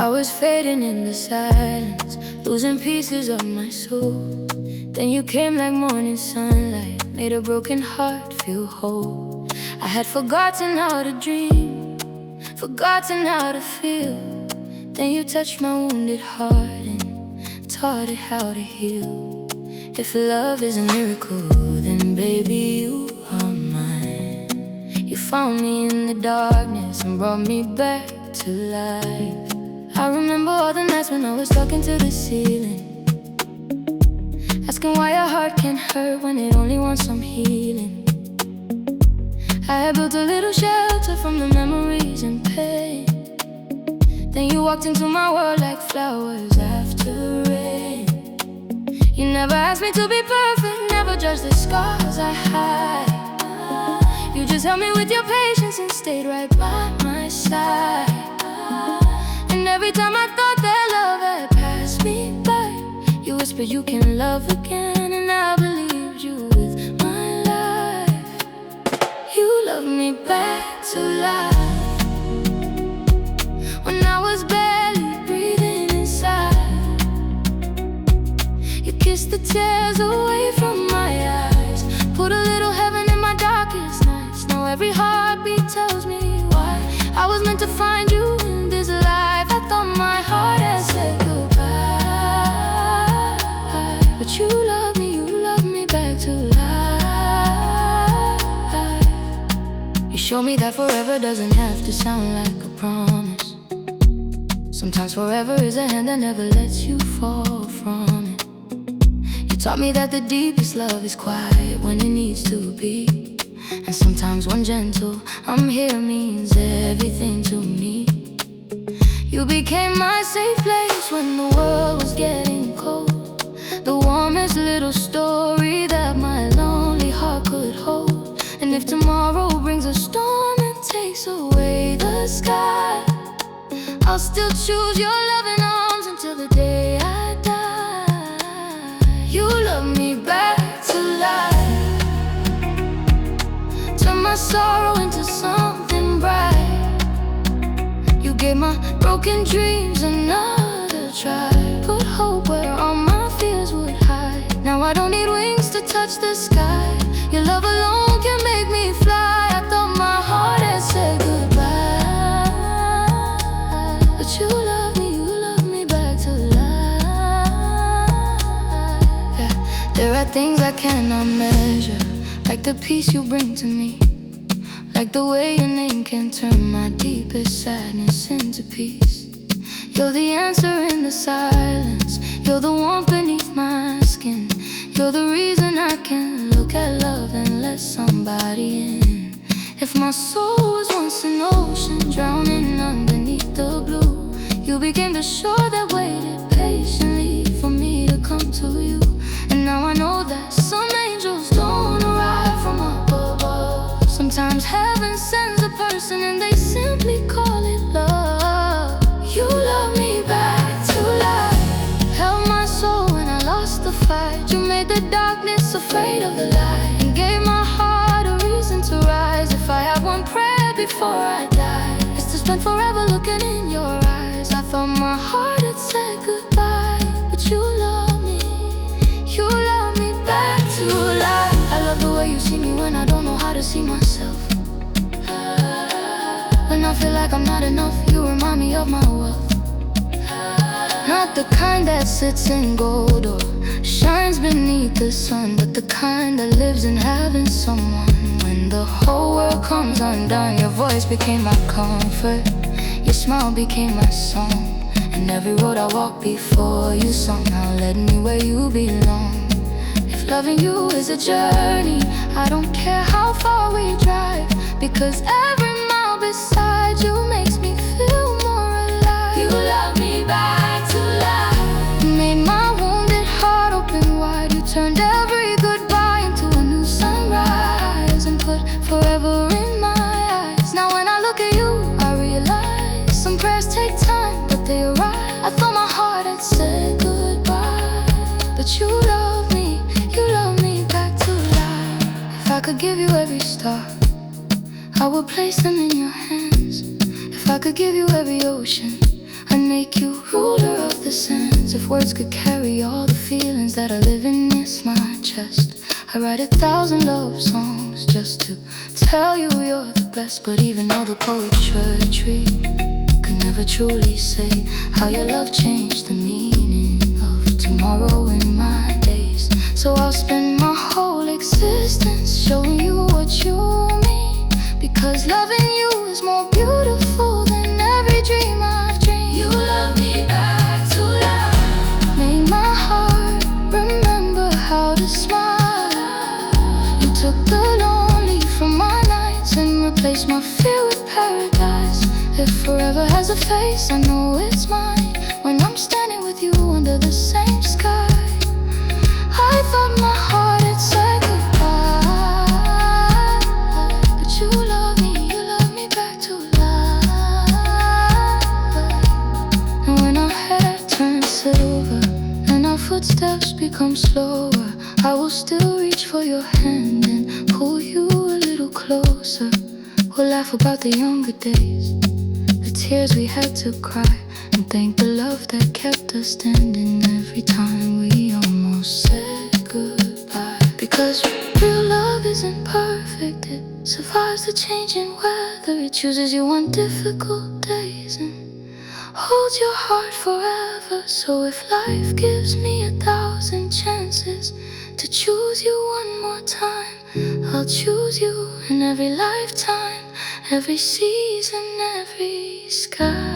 I was fading in the silence, losing pieces of my soul. Then you came like morning sunlight, made a broken heart feel whole. I had forgotten how to dream, forgotten how to feel. Then you touched my wounded heart and taught it how to heal. If love is a miracle, then baby you are mine. You found me in the darkness and brought me back to life. I remember all the nights when I was talking to the ceiling, asking why a heart can hurt when it only wants some healing. I had built a little shelter from the memories and pain. Then you walked into my world like flowers after rain. You never asked me to be perfect, never judged the scars I hide. You just held me with your patience and stayed right by my side. And every time I thought that love had passed me by, you whispered you can love again, and I believed you with my life. You loved me back to life when I was barely breathing inside. You kissed the tears away from my eyes, put a little heaven in my darkest nights. Now every heartbeat tells me why I was meant to find you in this life. I thought my heart had said goodbye, but you love me back to life. You showed me that forever doesn't have to sound like a promise. Sometimes forever is a hand that never lets you fall from it. You taught me that the deepest love is quiet when it needs to be. And sometimes one gentle "I'm here" means everything to me. You became my safe place when the world was getting cold, the warmest little story that my lonely heart could hold. And if tomorrow brings a storm and takes away the sky, I'll still choose your loving arms until the day I die. You love me back to life, turn my sorrow into something bright. You gave my broken dreams another try, put hope where all my fears would hide. Now I don't need wings to touch the sky, your love alone can make me fly. I thought my heart had said goodbye, but you love me back to life. Yeah. There are things I cannot measure, like the peace you bring to me, like the way your name can turn my deepest sadness into peace. You're the answer in the silence, you're the warmth beneath my skin. You're the reason I can look at love and let somebody in. If my soul was once an ocean drowning underneath the blue, you became the shore that waited patiently for me to come to you. And now I know that some angels don't arrive from up above. Sometimes heaven sends a person and they simply call it love. You love me back to life, held my soul when I lost the fight. You made the darkness afraid of the light, and gave my heart a reason to rise. If I have one prayer before I die, it's to spend forever looking in your eyes. I thought my heart had said goodbye, but you love me back to life. I love the way you see me when I don't know how to see myself. When I feel like I'm not enough, you remind me of my wealth. Not the kind that sits in gold or shines beneath the sun, but the kind that lives in having someone. When the whole world comes undone, your voice became my comfort, your smile became my song. And every road I walk before you somehow led me where you belong. If loving you is a journey, I don't care how far we drive, because every mile beside you makes me feel more alive. You love me back to life, you made my wounded heart open wide. You turned every goodbye into a new sunrise, and put forever in my eyes. Now when I look at you, I realize some prayers take time, but they arrive. I thought my heart had said goodbye, but you love me back to life. If I could give you every star, I would place them in your hands. If I could give you every ocean, I'd make you ruler of the sands. If words could carry all the feelings that are living in my chest, I'd write 1,000 love songs just to tell you you're the best. But even all the poetry could never truly say how your love changed the meaning of tomorrow in my days. So I'll spend my whole existence showing you what you mean, because loving you is more beautiful than every dream I've dreamed. You love me back to life, make my heart remember how to smile. You took the lonely from my nights and replaced my fear with paradise. If forever has a face, I know it's mine. When I'm standing with you under the same sky, I thought my heart had said goodbye, but you love me back to life. And when our hair turns silver and our footsteps become slower, I will still reach for your hand and pull you a little closer. We'll laugh about the younger days, the tears we had to cry, and thank the love that kept us standing every time we almost said goodbye. Because real love isn't perfect, it survives the changing weather. It chooses you on difficult days and holds your heart forever. So if life gives me 1,000 chances to choose you one more time, I'll choose you in every lifetime, every season, every sky.